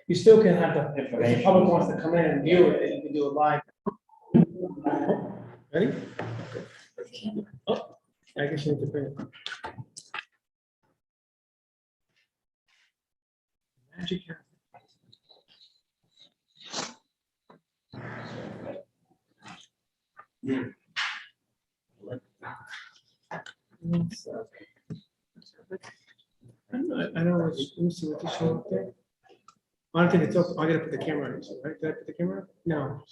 You still can have the, if the public wants to come in and view it, you can do it live. Ready? Oh, I guess you need to bring it. Magic hair. I don't know, let me see what this show up there. I don't think it's up, I gotta put the camera in, so, right? Did I put the camera up? No.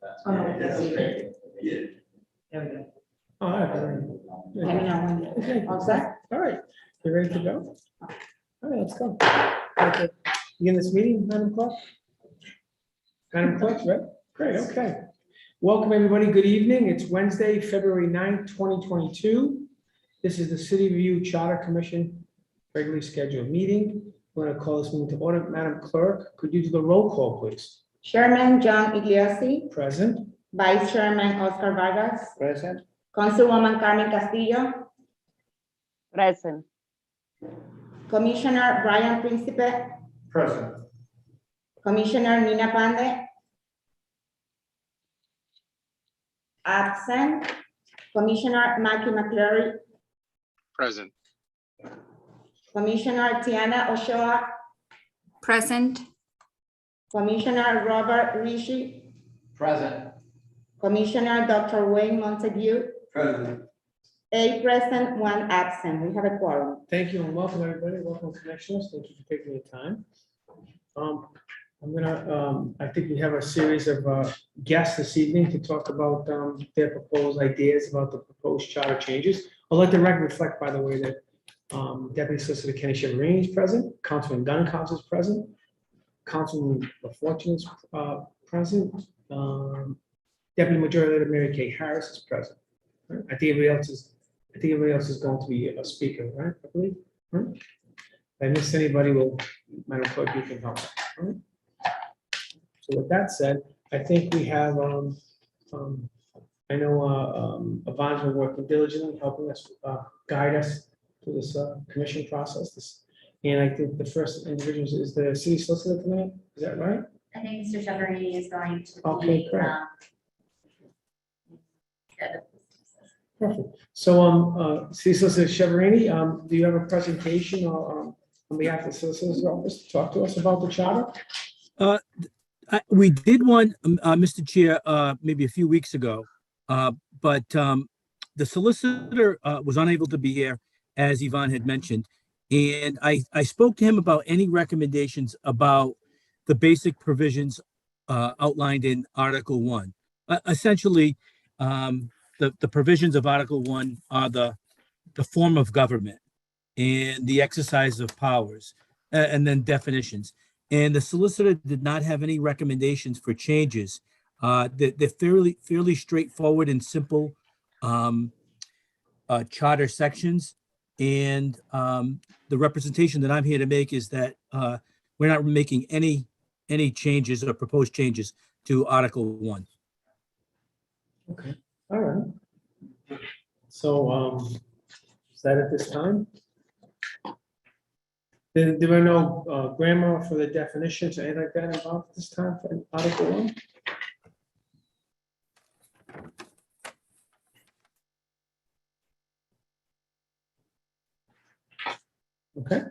Oh, all right. Okay. All set? All right, you ready to go? All right, let's go. Okay. You in this meeting, Madam Clerk? Madam Clerk, right? Great, okay. Welcome, everybody. Good evening. It's Wednesday, February 9th, 2022. This is the City Review Charter Commission regularly scheduled meeting. We're going to call this meeting to order. Madam Clerk, could you do the roll call, please? Chairman John Iglesias, Present. Vice Chairman Oscar Vargas, Present. Councilwoman Carmen Castillo, Present. Commissioner Brian Principe, Present. Commissioner Nina Pande, absent, Commissioner Mackie McCleary, Present. Commissioner Tiana Ochoa, Present. Commissioner Robert Rishi, Present. Commissioner Dr. Wayne Montague, Present. 8 present, 1 absent. We have a quorum. Thank you and welcome, everybody. Welcome, commissioners. Thank you for taking the time. I think we have a series of guests this evening to talk about their proposed ideas about the proposed charter changes. I'll let the record reflect, by the way, that Deputy Solicitor Kenny Chavarini is present, Councilman Guncott is present, Councilman LaFortune is present, Deputy Majority Leader Mary Kay Harris is present. Right? I think everybody else is going to be a speaker, right? I believe. Right? If I miss anybody, Madam Clerk, you can help. Right? So with that said, I think we have, I know Yvonne's been working diligently, helping us guide us through this commission process. And I think the first individual is the city solicitor tonight. Is that right? I think Mr. Chavarini is going to Okay, be, great. good. Perfect. So, city solicitor Chavarini, do you have a presentation or on behalf of the solicitor's office to talk to us about the charter? We did one, Mr. Chair, maybe a few weeks ago, but the solicitor was unable to be here, as Yvonne had mentioned. And I spoke to him about any recommendations about the basic provisions outlined in Article 1. Essentially, the provisions of Article 1 are the form of government and the exercise of powers, and then definitions. And the solicitor did not have any recommendations for changes. They're fairly straightforward and simple charter sections. And the representation that I'm here to make is that we're not making any changes or proposed changes to Article 1. Okay, all right. So, is that at this time? There were no grammar for the definitions or anything like that involved this time for Article 1? Okay.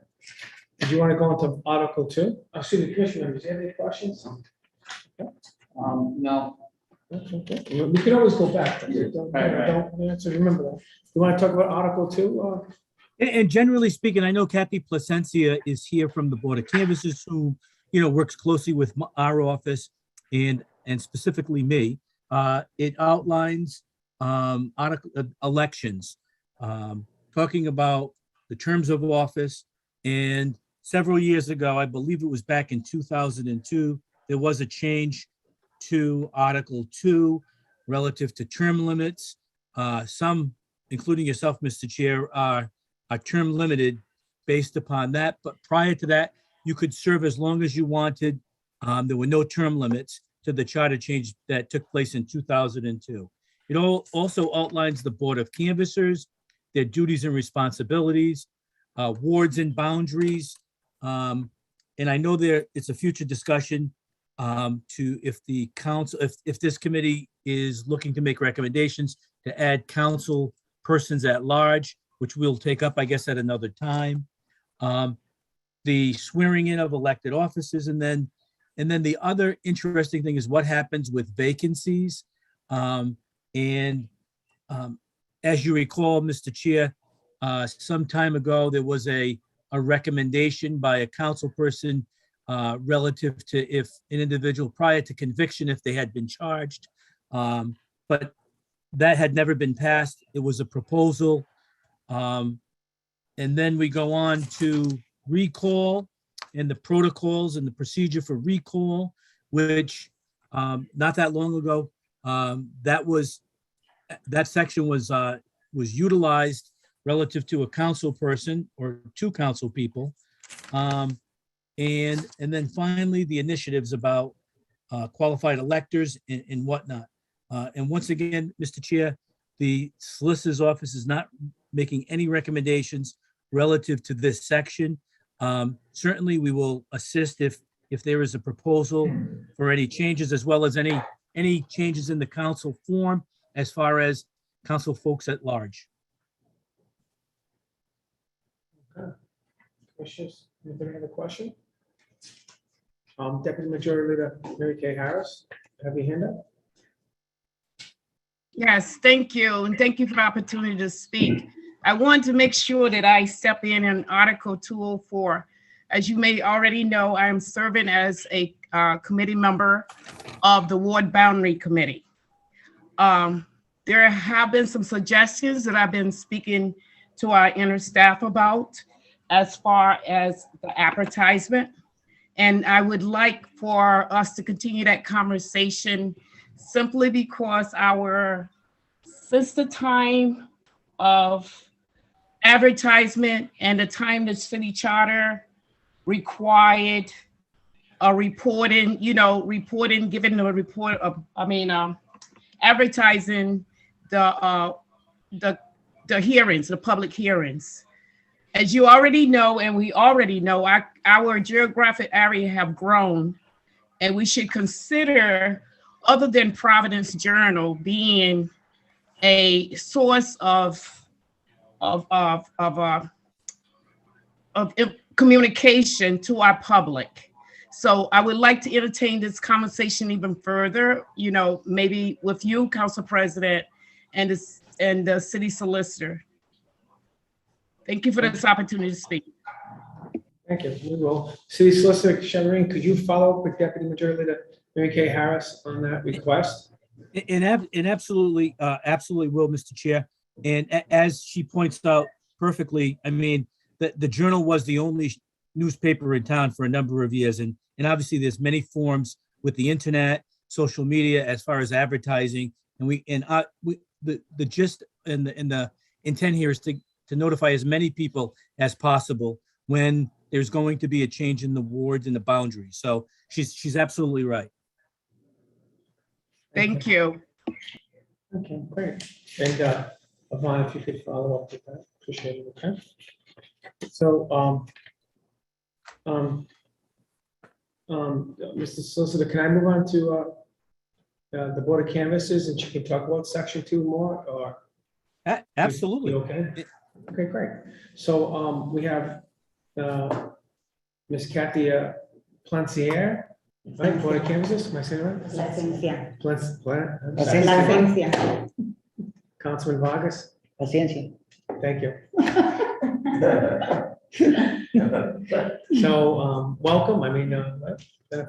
Do you want to go into Article 2? Excuse me, Commissioner members, do you have any questions? No. That's okay. We can always go back. Don't answer, remember that. You want to talk about Article 2? And generally speaking, I know Kathy Placencia is here from the Board of Canvassers, who, works closely with our office and specifically me. It outlines elections, talking about the terms of office. And several years ago, I believe it was back in 2002, there was a change to Article 2 relative to term limits. Some, including yourself, Mr. Chair, are term limited based upon that. But prior to that, you could serve as long as you wanted. There were no term limits to the charter change that took place in 2002. It also outlines the Board of Canvassers, their duties and responsibilities, wards and boundaries, and I know it's a future discussion to if the council, if this committee is looking to make recommendations to add council persons at large, which we'll take up, I guess, at another time. The swearing in of elected officers, and then the other interesting thing is what happens with vacancies. As you recall, Mr. Chair, some time ago, there was a recommendation by a council person relative to if an individual prior to conviction, if they had been charged. But that had never been passed. It was a proposal. And then we go on to recall and the protocols and the procedure for recall, which not that long ago, that section was utilized relative to a council person or two council people. And then finally, the initiatives about qualified electors and whatnot. And once again, Mr. Chair, the solicitor's office is not making any recommendations relative to this section. Certainly, we will assist if there is a proposal for any changes, as well as any changes in the council form as far as council folks at large. Okay. Commissioners, anybody have a question? Deputy Majority Leader Mary Kay Harris, have your hand up? Yes, thank you. And thank you for the opportunity to speak. I want to make sure that I step in on Article 204. As you may already know, I am serving as a committee member of the Ward Boundary Committee. There have been some suggestions that I've been speaking to our inner staff about as far as the advertisement. And I would like for us to continue that conversation simply because since the time of advertisement and the time the city charter required a reporting, giving the report of, advertising the hearings, the public hearings. As you already know, and we already know, our geographic area have grown, and we should consider, other than Providence Journal being a source of communication to our public. So I would like to entertain this conversation even further, maybe with you, Council President, and the city solicitor. Thank you for this opportunity to speak. Thank you. We will. City Solicitor Shevering, could you follow up with Deputy Majority Leader Mary Kay Harris on that request? And absolutely will, Mr. Chair. And as she points out perfectly, the Journal was the only newspaper in town for a number of years. And obviously there's many forms with the internet, social media, as far as advertising. And the gist and the intent here is to notify as many people as possible when there's going to be a change in the wards and the boundaries. So she's absolutely right. Thank you. Okay, great. And Yvonne, if you could follow up with that, appreciate it. Okay. So, Mr. Solicitor, can I move on to the Board of Canvassers, and you can talk about Section 2 more, or? Absolutely. You okay? Okay, great. So we have Ms. Kathy Planciere, right, Board of Canvassers, am I saying it right? Placencia. Placencia. Councilman Vargas, Paciencia. thank you. So welcome,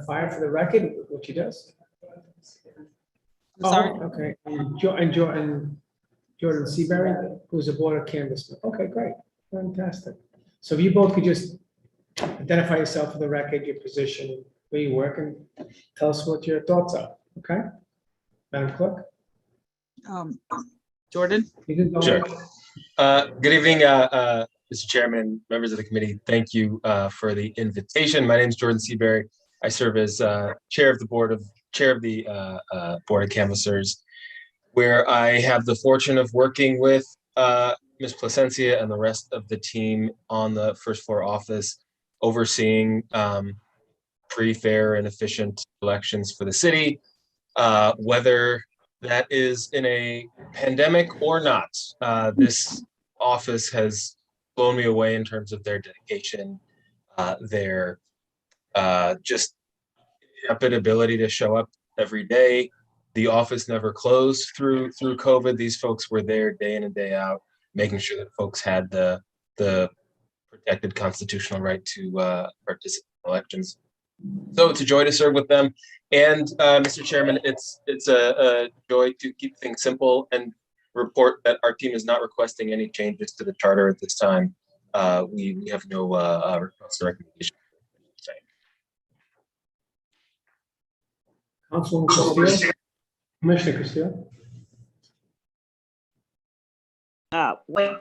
fire for the record, what she does. Sorry. Oh, okay, and Jordan Seabury, who's a Board of Canvassman. Okay, great, fantastic. So if you both could just identify yourself for the record, your position, where you work, and tell us what your thoughts are, okay? Madam Clerk? Jordan? You can go Sure. ahead. Good evening, Mr. Chairman, members of the committee. Thank you for the invitation. My name is Jordan Seabury. I serve as chair of the Board of Canvassers, where I have the fortune of working with Ms. Placencia and the rest of the team on the first floor office, overseeing free, fair, and efficient elections for the city, whether that is in a pandemic or not. This office has blown me away in terms of their dedication, their just rapid ability to show up every day. The office never closed through COVID. These folks were there day in and day out, making sure that folks had the protected constitutional right to participate in elections. So it's a joy to serve with them. And Mr. Chairman, it's a joy to keep things simple and report that our team is not requesting any changes to the charter at this time. We have no requests or recommendations. Councilwoman Castillo, Commissioner Castillo. Wait,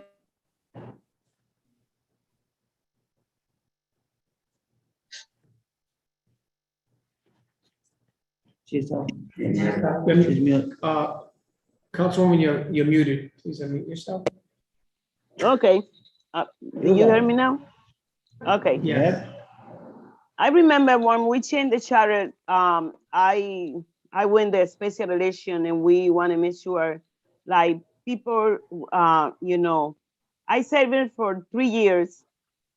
Councilwoman, you're muted. Please unmute yourself. okay. Do you hear me now? Okay. Yes. I remember when we changed the charter, I win the special election and we want to make sure like people, I served it for 3 years.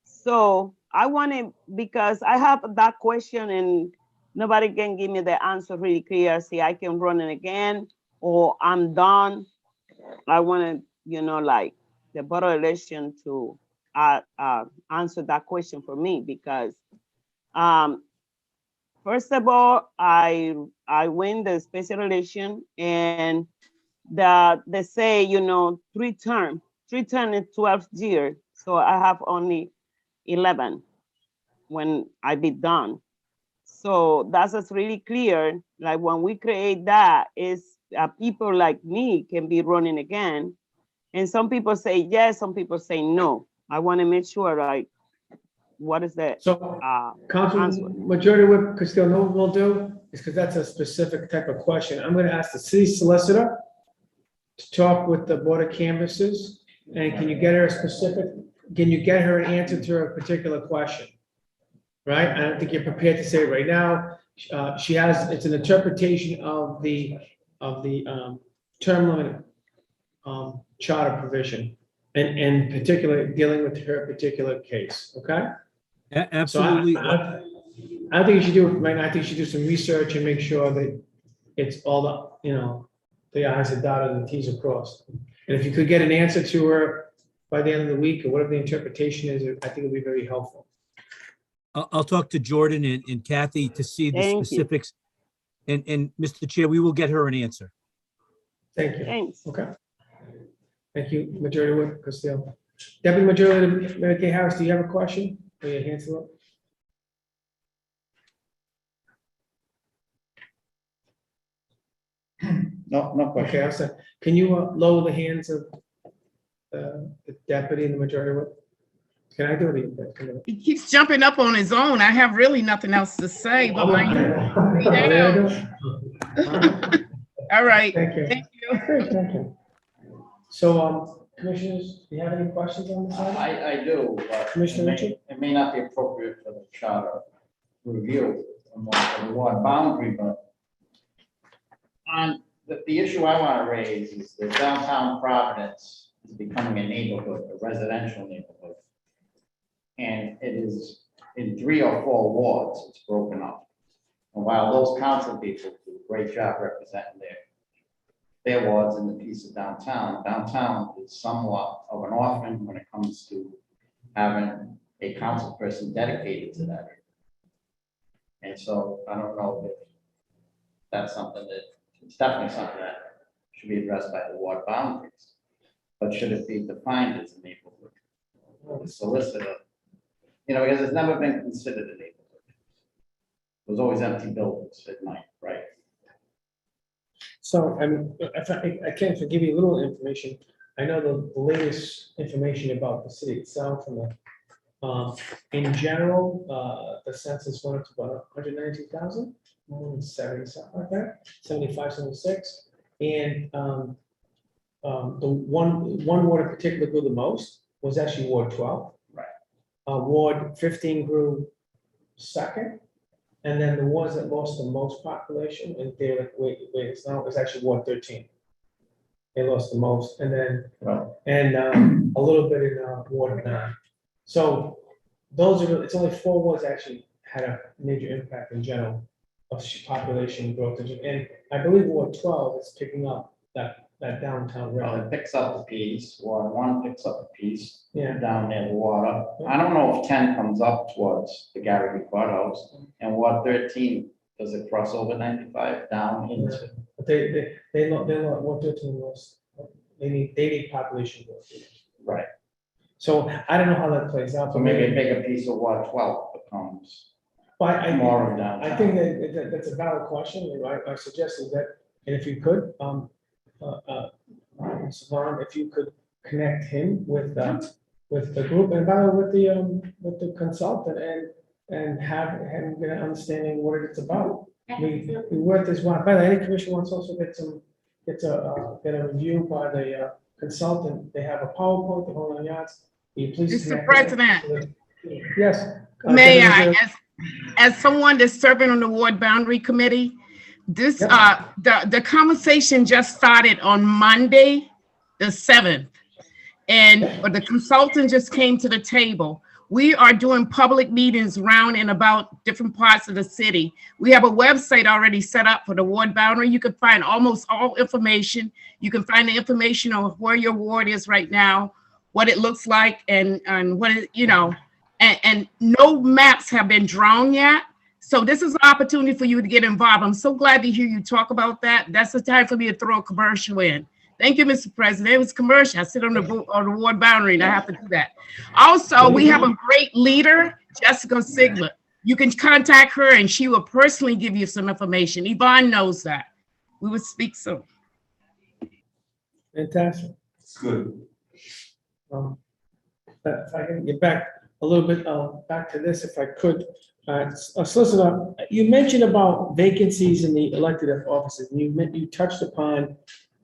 So I want to, because I have that question and nobody can give me the answer really clear. See, I can run it again or I'm done. I want to, like the Board of Election to answer that question for me because first of all, I win the special election and they say, 3 term is 12 years. So I have only 11 when I be done. So that's just really clear. Like when we create that is people like me can be running again. And some people say yes, some people say no. I want to make sure like, what is that? So, answer? Majority Whip Castillo, know what we'll do is because that's a specific type of question. I'm going to ask the city solicitor to talk with the Board of Canvassers, and can you get her an answer to a particular question? Right? I don't think you're prepared to say it right now. It's an interpretation of the term limit charter provision, and particularly dealing with her particular case. Okay. Absolutely. So I don't think you should do it right now. I think you should do some research and make sure that it's all the I's are dotted and the T's are crossed. And if you could get an answer to her by the end of the week or whatever the interpretation is, I think it'll be very helpful. I'll talk to Jordan and Kathy to see the Thank you. specifics. And Mr. Chair, we will get her an answer. Thank you. Thanks. Okay. Thank you, Majority Whip Castillo. Deputy Majority Mary Kay Harris, do you have a question? Or your hands up? No question. Okay, I'll say, can you lower the hands of the deputy and the Majority Whip? Can I do it? He keeps jumping up on his own. I have really nothing else to say, but all right. Thank you. Thank you. Great, thank you. So, commissioners, do you have any questions on this item? I do, but Commissioner Ritchie? it may not be appropriate for the charter review for the ward boundary, but on the issue I want to raise is that downtown Providence is becoming a neighborhood, a residential neighborhood. And it is in 3 or 4 wards, it's broken up. And while those council people do a great job representing their wards in the piece of downtown is somewhat of an orphan when it comes to having a council person dedicated to that area. And so I don't know if that's something it's definitely something that should be addressed by the ward boundaries. But should it be defined as a neighborhood? The solicitor, because it's never been considered a neighborhood. There's always empty buildings at night, right? So, I mean, if I can give you a little information. I know the latest information about the city itself and in general, the census went up to about 192,000, 70, something like that, 75, 76. And the one ward in particular grew the most was actually Ward 12. Right. Ward 15 grew second, And then the ones that lost the most population, and they're like, wait, it's now, it's actually Ward 13. They lost the most, and then, Right. and a little bit in Ward 9. So those are, it's only 4 wards actually had a major impact in general of population growth. And I believe Ward 12 is picking up that downtown Well, revenue. it picks up a piece, Ward 1 picks up a piece. Yeah. Down near the water. I don't know if 10 comes up towards the Gary Courthouse, and Ward 13, does it cross over 95 down into? But they lost, Ward 13 lost, they need population growth. Right. So I don't know how that plays out. So maybe a bigger piece of Ward 12 becomes But I more of downtown. I think that that's a valid question, and I suggested that, and if you could, Mr. Vaughn, if you could connect him with the group, and by the way, with the consultant, and have him get an understanding what it's about. We work this one, by the way, any commission wants also get a review by the consultant, they have a PowerPoint, the whole nine yards. Will you please Mr. connect President. them? Yes. May Deputy I, as someone that's serving on the ward boundary committee, this, Yep. the conversation just started on Monday, the 7th. And the consultant just came to the table. We are doing public meetings round and about different parts of the city. We have a website already set up for the ward boundary. You can find almost all information. You can find the information on where your ward is right now, what it looks like, and what it, you know, and no maps have been drawn yet. So this is an opportunity for you to get involved. I'm so glad to hear you talk about that. That's the time for me to throw a commercial in. Thank you, Mr. President. It was commercial. I sit on the ward boundary and I have to do that. Also, we have a great leader, Jessica Sigler. You can contact her and she will personally give you some information. Yvonne knows that. We will speak soon. Fantastic. Good. But if I can get back a little bit, back to this, if I could. Solicitor, you mentioned about vacancies in the elected offices, and you touched upon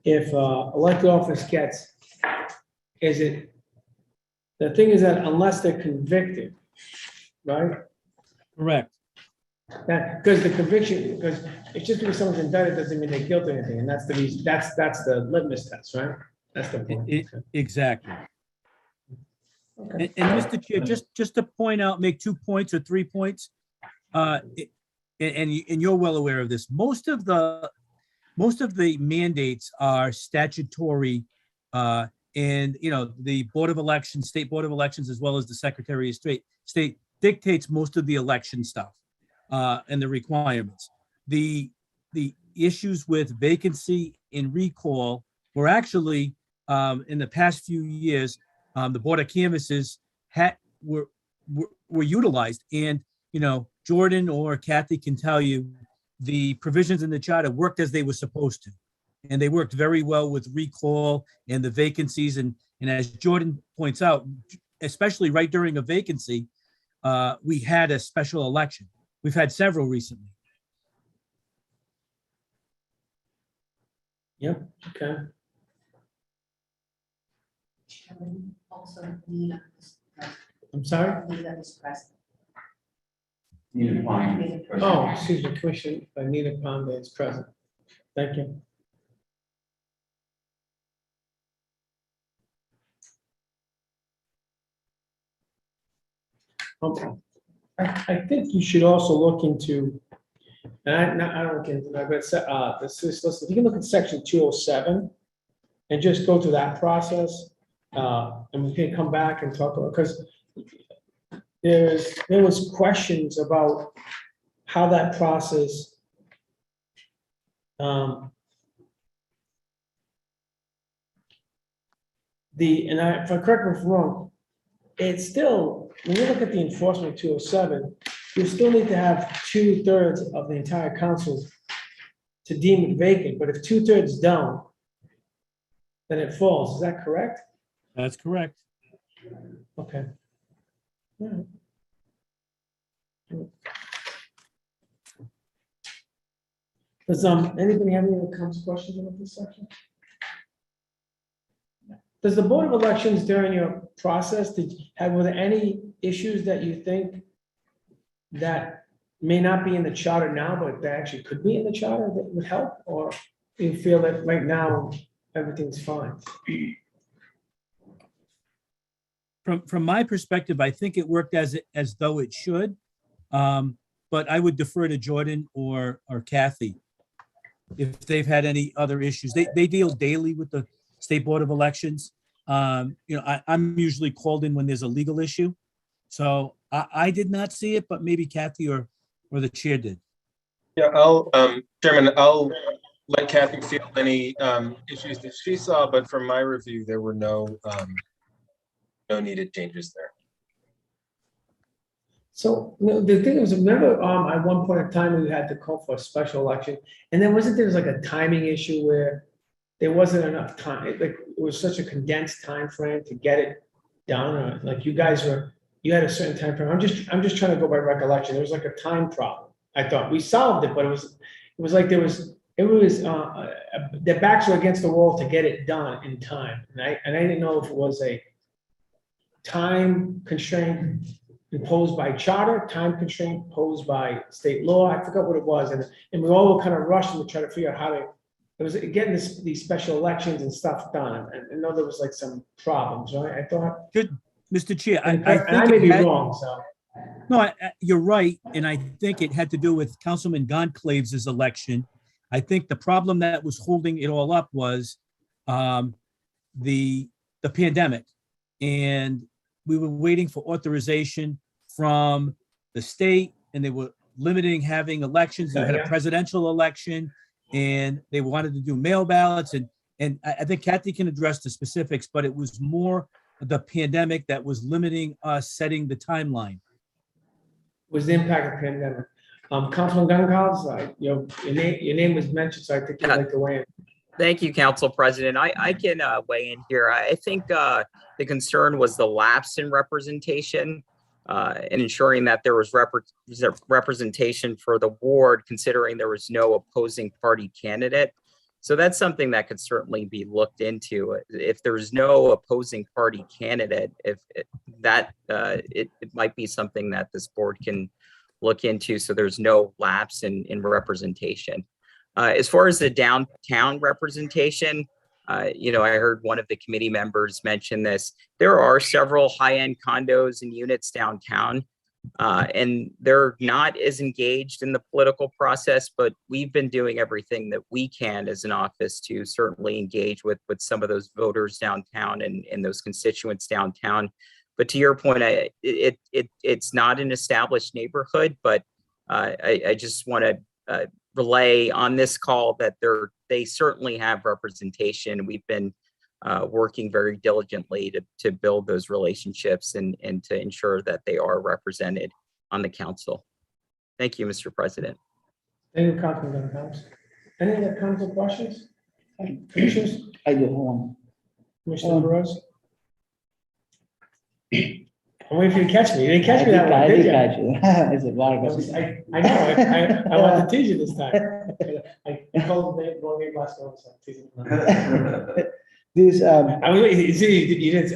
if elected office gets, the thing is that unless they're convicted, right? Correct. That, because the conviction, because it's just because someone's indicted doesn't mean they're guilty of anything, and that's the reason, that's the litmus test, right? That's the point. Exactly. Okay. And Mr. Chair, just to point out, make 2 points or 3 points, and you're well aware of this. Most of the mandates are statutory, and the Board of Elections, State Board of Elections, as well as the Secretary of State dictates most of the election stuff and the requirements. The issues with vacancy and recall were actually in the past few years. The Board of Canvassers were utilized, and Jordan or Kathy can tell you the provisions in the charter worked as they were supposed to, and they worked very well with recall and the vacancies. And as Jordan points out, especially right during a vacancy, we had a special election. We've had several recently. Yep, okay. Also, Nina is I'm sorry? Nina is present. Need a plan. Nina is present. Oh, excuse me, Commissioner Anita Ponda is present. Thank you. Okay. I think you should also look into, and I don't look into that, but if you can look at section 207 and just go through that process, and we can come back and talk about, because there was questions about how that process and if I correct me if I'm wrong, it's still, when you look at the enforcement 207, you still need to have 2/3 of the entire council to deem it vacant, but if 2/3 don't, then it falls. Is that correct? That's correct. Okay. All right. Does anybody have any other comments, questions about this section? Does the Board of Elections during your process, were there any issues that you think that may not be in the charter now, but that actually could be in the charter that would help? Or you feel that right now, everything's fine? From my perspective, I think it worked as though it should. But I would defer to Jordan or Kathy if they've had any other issues. They deal daily with the State Board of Elections. I'm usually called in when there's a legal issue. So I did not see it, but maybe Kathy or the chair did. Yeah, Chairman, I'll let Kathy field any issues that she saw, but from my review, there were no needed changes there. So the thing was, remember, at one point in time, we had to call for a special election, and then wasn't there like a timing issue where there wasn't enough time, like it was such a condensed time frame to get it done, or like you had a certain time frame. I'm just trying to go by recollection. There was like a time problem. I thought we solved it, but it was like their backs were against the wall to get it done in time, and I didn't know if it was a time constraint imposed by charter, time constraint imposed by state law. I forgot what it was. And we all were kind of rushing to try to figure out how to, it was getting these special elections and stuff done. And I know there was like some problems, right? I thought. Good, Mr. Chair. And I may be wrong, so. No, you're right. And I think it had to do with Councilman Gonclave's election. I think the problem that was holding it all up was the pandemic. And we were waiting for authorization from the state, and they were limiting having elections. They had a presidential election, and they wanted to do mail ballots. And I think Kathy can address the specifics, but it was more the pandemic that was limiting us setting the timeline. Was the impact of the pandemic. Councilman Goncalves, your name was mentioned, so I think you'd like to weigh in. Thank you, Council President. I can weigh in here. I think the concern was the lapse in representation and ensuring that there was representation for the ward, considering there was no opposing party candidate. So that's something that could certainly be looked into. If there's no opposing party candidate, it might be something that this board can look into, so there's no lapse in representation. As far as the downtown representation, I heard one of the committee members mention this. There are several high-end condos and units downtown, and they're not as engaged in the political process, but we've been doing everything that we can as an office to certainly engage with some of those voters downtown and those constituents downtown. But to your point, it's not an established neighborhood, but I just want to relay on this call that they certainly have representation. We've been working very diligently to build those relationships and to ensure that they are represented on the council. Thank you, Mr. President. Thank you, Councilman Goncalves. Any other council questions? Commissioners? I do one. Commissioner Perez? I'm waiting for you to catch me. You didn't catch me that one, did you? I did catch you. It's a Vargas. I know, I want to tease you this time. I told him, go get last one, so I'm teasing him. This, I was, you didn't,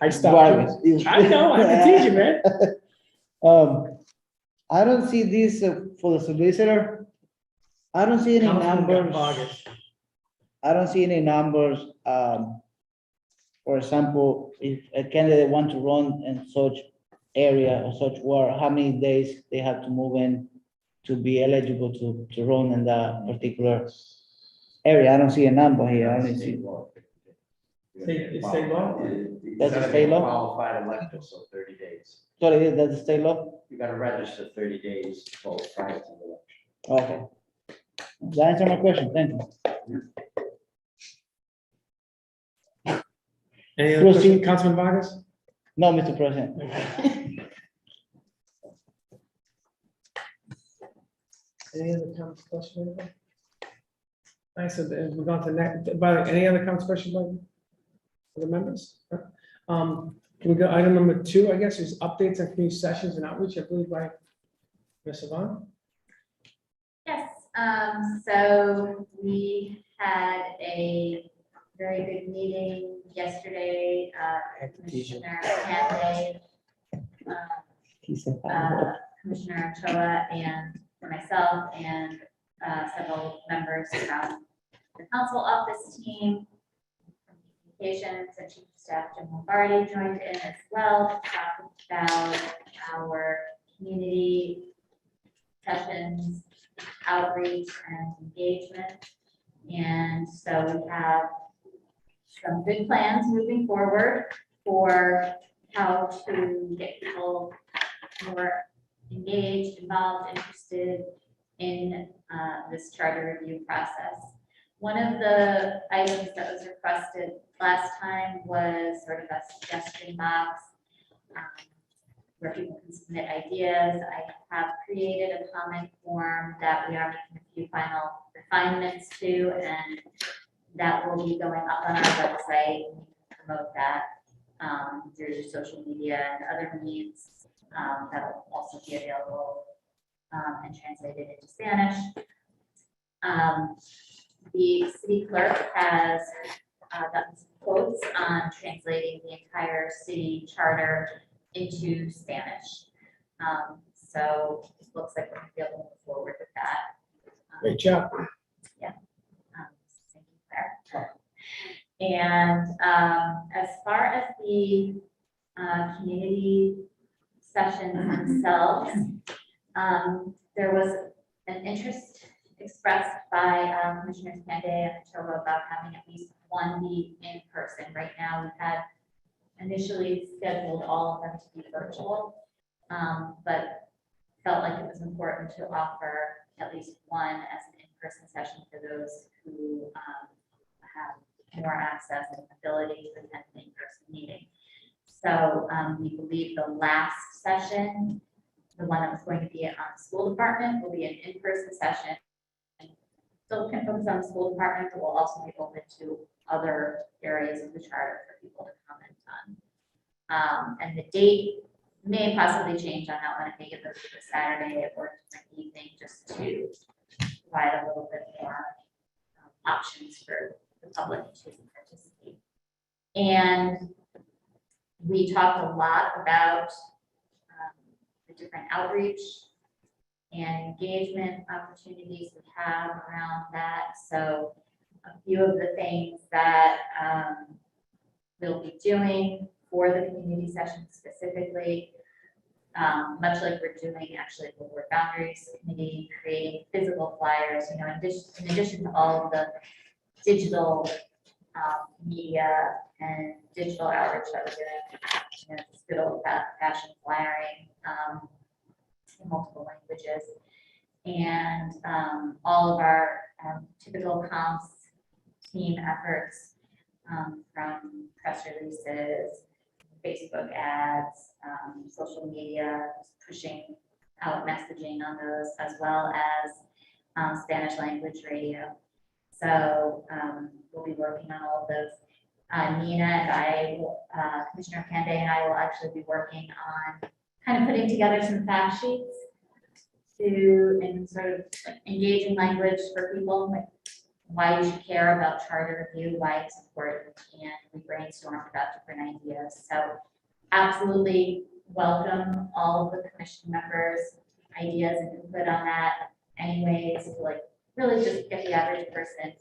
I stopped. Vargas. I know, I have to tease you, man. I don't see this for the solicitor. I don't see any numbers. I don't see any numbers. For example, if a candidate wants to run in such area or such ward, how many days they have to move in to be eligible to run in that particular area? I don't see a number here. I only see. It's state law? That's a state law? Qualified elector, so 30 days. Sorry, that's a state law? You got to register 30 days both prior to the election. Okay. That answered my question. Thank you. Any other Proceed. question, Councilman Vargas? No, Mr. President. Any other comments, questions? All right, so then we're on to next, about any other comments, questions by the members? We go item number 2, I guess, is updates on community sessions and outreach, I believe by Ms. Yvonne. Yes, so we had a very good meeting yesterday. Commissioner Hanley, Commissioner Ochoa and for myself and several members from the council office team, communications and chief of staff Jim Lombardi joined in as well to talk about our community sessions, outreach and engagement. And so we have some good plans moving forward for how to get people more engaged, involved, interested in this charter review process. One of the items that was requested last time was sort of a suggestion box where people can submit ideas. I have created a comment form that we are making a few final refinements to, and that will be going up on our website. We can promote that through social media and other means. That'll also be available and translated into Spanish. The city clerk has done some quotes on translating the entire city charter into Spanish. So it looks like we're gonna be able to move forward with that. Great job. Thank you, Claire. And as far as the community sessions themselves, there was an interest expressed by Commissioners Kande and Ochoa about having at least one be in person. Right now, we've had initially scheduled all of them to be virtual, but felt like it was important to offer at least one as an in-person session for those who have more access and ability to attend an in-person meeting. So we believe the last session, the one that was going to be on the school department, will be an in-person session. Still can focus on the school department, but will also be open to other areas of the charter for people to comment on. And the date may possibly change on that one. It may get moved to Saturday or an evening, just to provide a little bit more options for the public to participate. And we talked a lot about the different outreach and engagement opportunities we have around that. So a few of the things that we'll be doing for the community session specifically, much like we're doing actually the Board Boundaries Committee, creating physical flyers, you know, in addition to all of the digital media and digital outreach that we're doing, you know, just good old fashioned flyering in multiple languages. And all of our typical comms team efforts from press releases, Facebook ads, social media, pushing out messaging on those, as well as Spanish language radio. So we'll be working on all of those. Nina and I, Commissioner Kande and I will actually be working on kind of putting together some fact sheets to, and sort of engaging language for people, like why you should care about charter review, why it's important, and we brainstormed about different ideas. So absolutely welcome all of the commission members' ideas and input on that. Any ways to like really just get the average person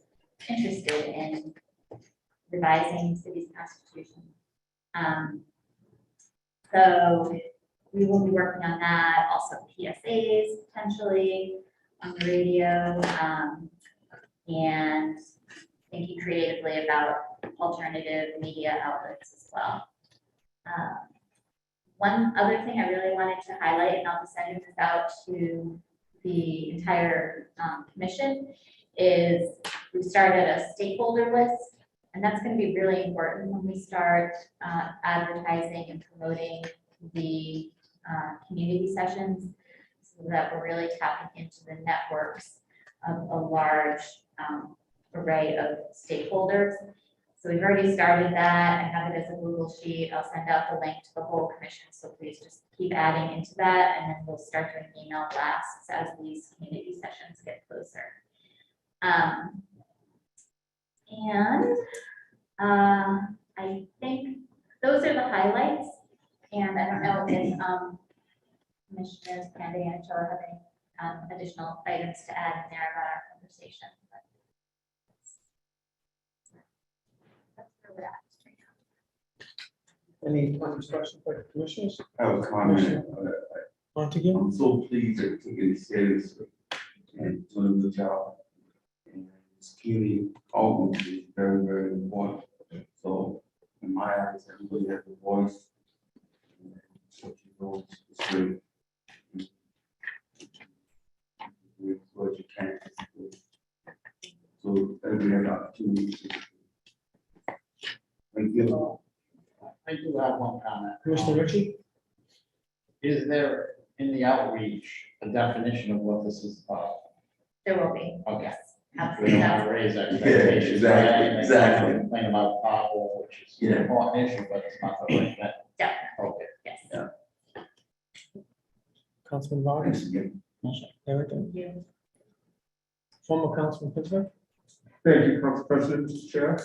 interested in revising the city's constitution. So we will be working on that, also PSAs potentially on the radio, and thinking creatively about alternative media outlets as well. One other thing I really wanted to highlight, and I'll be sending this out to the entire commission, is we started a stakeholder list, and that's going to be really important when we start advertising and promoting the community sessions, so that we're really tapping into the networks of a large array of stakeholders. So we've already started that. I have it as a Google sheet. I'll send out the link to the whole commission. So please just keep adding into that, and then we'll start doing email blasts as these community sessions get closer. I think those are the highlights. And I don't know if commissioners, Candy and Joe, have any additional items to add in there about our conversation. But that's where we're at right now. Any questions by the commissioners? I have a comment. Montague? I'm so pleased that you're taking it seriously and doing the job. And this community outreach is very, very important. So in my eyes, everybody has a voice. And what you know is great. With what you can. So everybody has an opportunity. Thank you. I do have one comment. Commissioner Ritchie? Is there in the outreach a definition of what this is about? There will be. Okay. Yes, We absolutely. don't want to raise expectations. exactly, right? exactly. Complain about pothole, which is an Yeah. important issue, but it's not the right thing. Definitely, Okay. yes. Yeah. Councilman Vargas? Thanks again. Everything? Thank you. Former Councilman Pittsburgh? Thank you, Council President, Mr. Chair.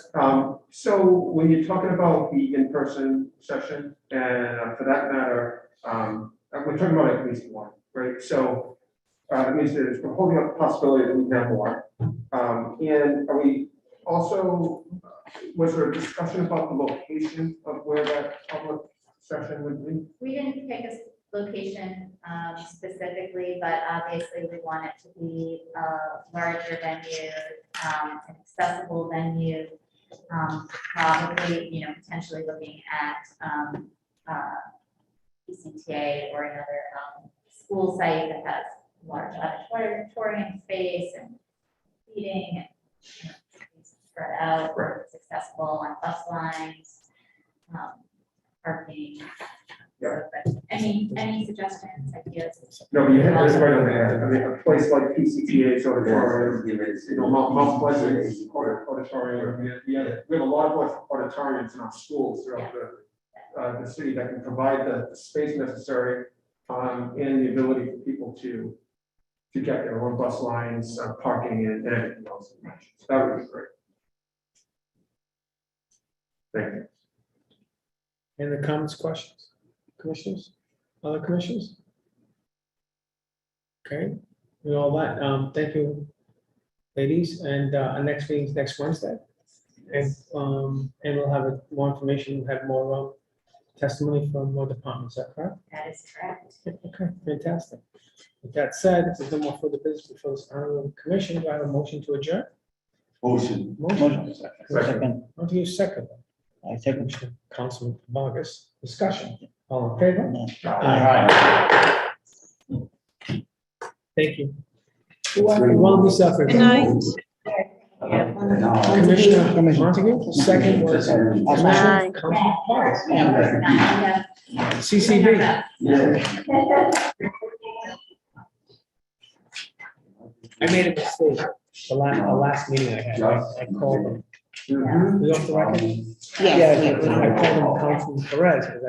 So when you're talking about the in-person session, and for that matter, we're talking about at least one, right? So that means that we're holding up the possibility that we can have more. And are we also, was there a discussion about the location of where that public session would be? We didn't pick a location specifically, but obviously we want it to be a larger venue, an accessible venue. Probably, potentially looking at PCTA or another school site that has large auditorium space and seating and spread out, where it's accessible on bus lines, parking. Yeah. But any suggestions, ideas? No, but you had this right on there. I mean, a place like PCTA's auditorium, Mount Pleasant auditorium, we have a lot of auditoriums in our schools throughout the city that can provide the space necessary and the ability for people to get their own bus lines, parking and everything else. So that would be great. Thank you. Any other comments, questions? Commissioners? Other commissioners? Okay, with all that, thank you, ladies, and our next meeting is next Wednesday. And we'll have more information, we'll have more testimony from more departments, is that correct? That is correct. Okay, fantastic. With that said, if there's no more further business before this honorable commission, do I have a motion to adjourn? Motion. Motion. Second. I'll do you second. I second. Councilman Vargas, discussion, all in favor? Aye. Thank you. One yourself. Good night. Commissioner Montague, second was Commissioner Councilman Vargas. CCB. I made a mistake, the last meeting I had, I called him. We off the record? Yes. I called him Councilman Perez, because